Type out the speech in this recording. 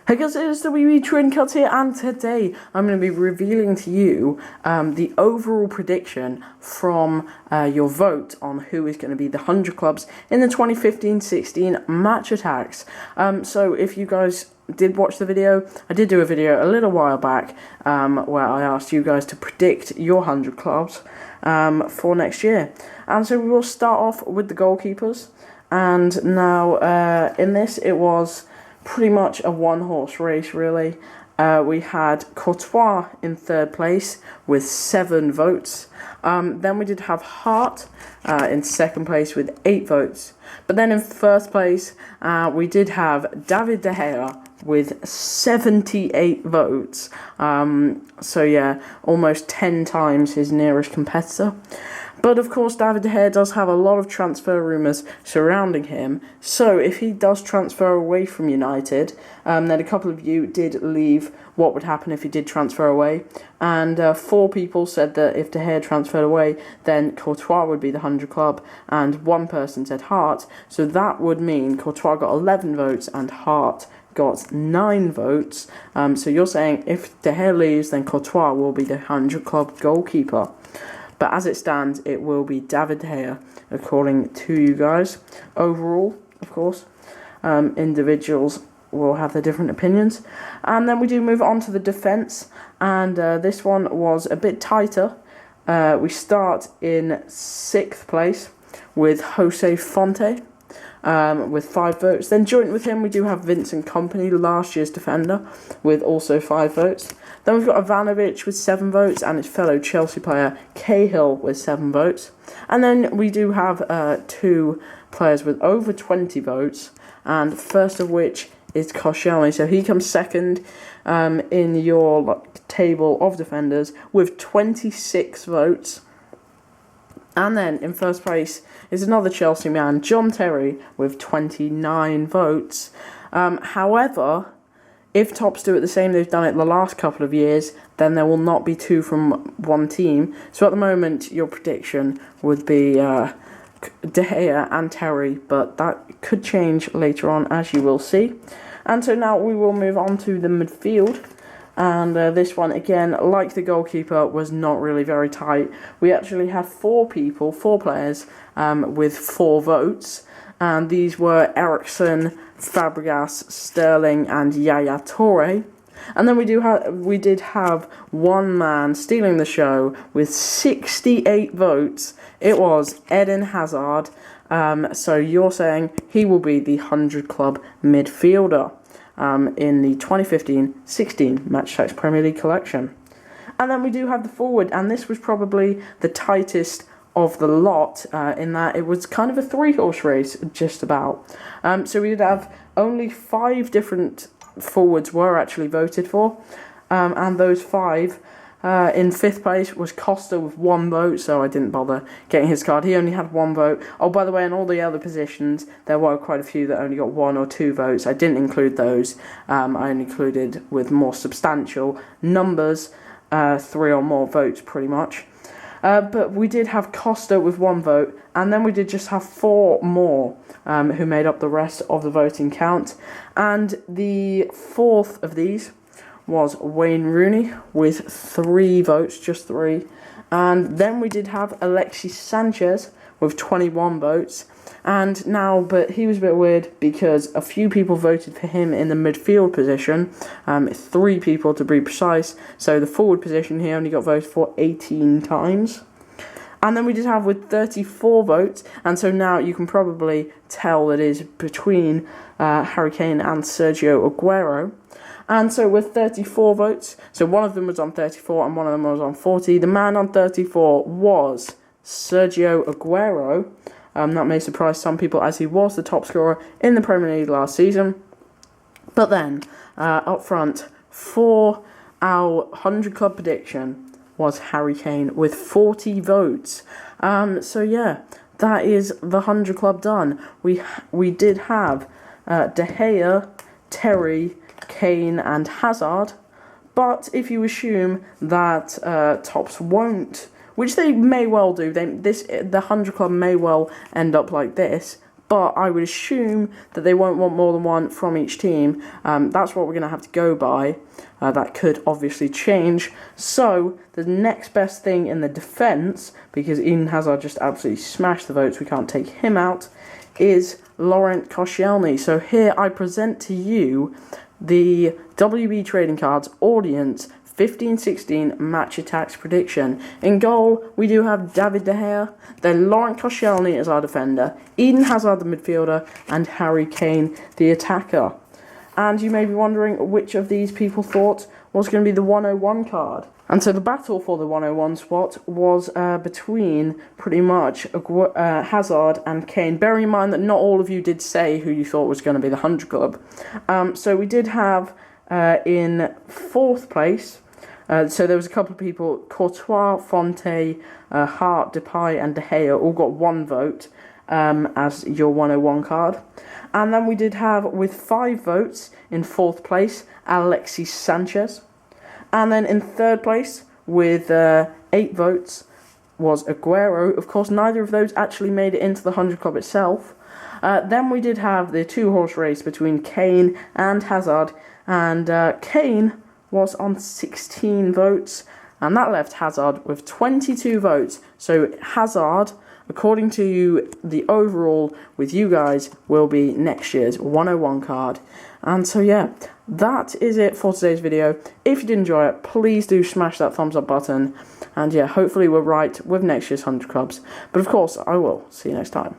Hey guys, it's WB Train Cut here, and today I'm going to be revealing to you the overall prediction from your vote on who is going to be the 100 clubs in the 2015-16 match attacks. So if you guys did watch the video, I did do a video a little while back where I asked you guys to predict your 100 clubs for next year. And so we will start off with the goalkeepers. And now in this, it was pretty much a one-horse race, really. We had Courtois in third place with 7 votes. Then we did have Hart in second place with 8 votes. But then in first place, we did have David De Gea with 78 votes. So yeah, almost 10 times his nearest competitor. But of course, David De Gea does have a lot of transfer rumours surrounding him. So if he does transfer away from United, then a couple of you did leave what would happen if he did transfer away. And 4 people said that if De Gea transferred away, then Courtois would be the 100 club. And 1 person said Hart. So that would mean Courtois got 11 votes and Hart got 9 votes. So you're saying if De Gea leaves, then Courtois will be the 100 club goalkeeper. But as it stands, it will be David De Gea, according to you guys. Overall, of course, individuals will have their different opinions. And then we do move on to the defence, and this one was a bit tighter. We start in 6th place with Jose Fonte with 5 votes. Then joint with him, we do have Vincent Kompany, last year's defender, with also 5 votes. Then we've got Ivanovic with 7 votes, and his fellow Chelsea player Cahill with 7 votes. And then we do have 2 players with over 20 votes, and first of which is Koscielny. So he comes second in your table of defenders with 26 votes. And then in first place is another Chelsea man, John Terry, with 29 votes. However, if tops do it the same they've done it the last couple of years, then there will not be 2 from one team. So at the moment, your prediction would be De Gea and Terry, but that could change later on, as you will see. And so now we will move on to the midfield. And this one, again, like the goalkeeper, was not really very tight. We actually had 4 players with 4 votes. And these were Ericsson, Fabregas, Sterling, and Yaya Toure. And then we did have one man stealing the show with 68 votes. It was Eden Hazard. So you're saying he will be the 100 club midfielder in the 2015-16 Match Attacks Premier League collection. And then we do have the forward, and this was probably the tightest of the lot, in that it was kind of a 3-horse race, just about. So we did have only 5 different forwards were actually voted for, and those 5, in 5th place was Costa with 1 vote, so I didn't bother getting his card. He only had 1 vote. Oh, by the way, in all the other positions, there were quite a few that only got 1 or 2 votes. I didn't include those. I only included with more substantial numbers, 3 or more votes, pretty much. But we did have Costa with 1 vote, and then we did just have 4 more who made up the rest of the voting count. And the 4th of these was Wayne Rooney with 3 votes, just 3. And then we did have Alexis Sanchez with 21 votes. And now, but he was a bit weird because a few people voted for him in the midfield position, 3 people to be precise. So the forward position, he only got voted for 18 times. And then we did have with 34 votes, and so now you can probably tell that it is between Harry Kane and Sergio Aguero. And so with 34 votes, so one of them was on 34 and one of them was on 40. The man on 34 was Sergio Aguero. That may surprise some people, as he was the top scorer in the Premier League last season. But then, up front, for our 100 club prediction was Harry Kane with 40 votes. So yeah, that is the 100 club done. We did have De Gea, Terry, Kane and Hazard, but if you assume that tops won't, which they may well do, the 100 club may well end up like this, but I would assume that they won't want more than one from each team. That's what we're going to have to go by. That could obviously change. So the next best thing in the defence, because Eden Hazard just absolutely smashed the votes, we can't take him out, is Laurent Koscielny. So here I present to you the WB Trading Cards Audience 15-16 match attacks prediction. In goal, we do have David De Gea, then Laurent Koscielny as our defender, Eden Hazard the midfielder, and Harry Kane the attacker. And you may be wondering which of these people thought was going to be the 101 card. And so the battle for the 101 spot was between pretty much Hazard and Kane. Bearing in mind that not all of you did say who you thought was going to be the 100 club. So we did have in 4th place, so there was a couple of people, Courtois, Fonte, Hart, Depay and De Gea all got 1 vote as your 101 card. And then we did have, with 5 votes, in 4th place, Alexis Sanchez. And then in 3rd place, with 8 votes, was Aguero. Of course, neither of those actually made it into the 100 club itself. Then we did have the 2-horse race between Kane and Hazard. And Kane was on 16 votes. And that left Hazard with 22 votes. So Hazard, according to the overall with you guys, will be next year's 101 card. And so yeah, that is it for today's video. If you did enjoy it, please do smash that thumbs up button. And yeah, hopefully we're right with next year's 100 clubs. But of course, I will. See you next time.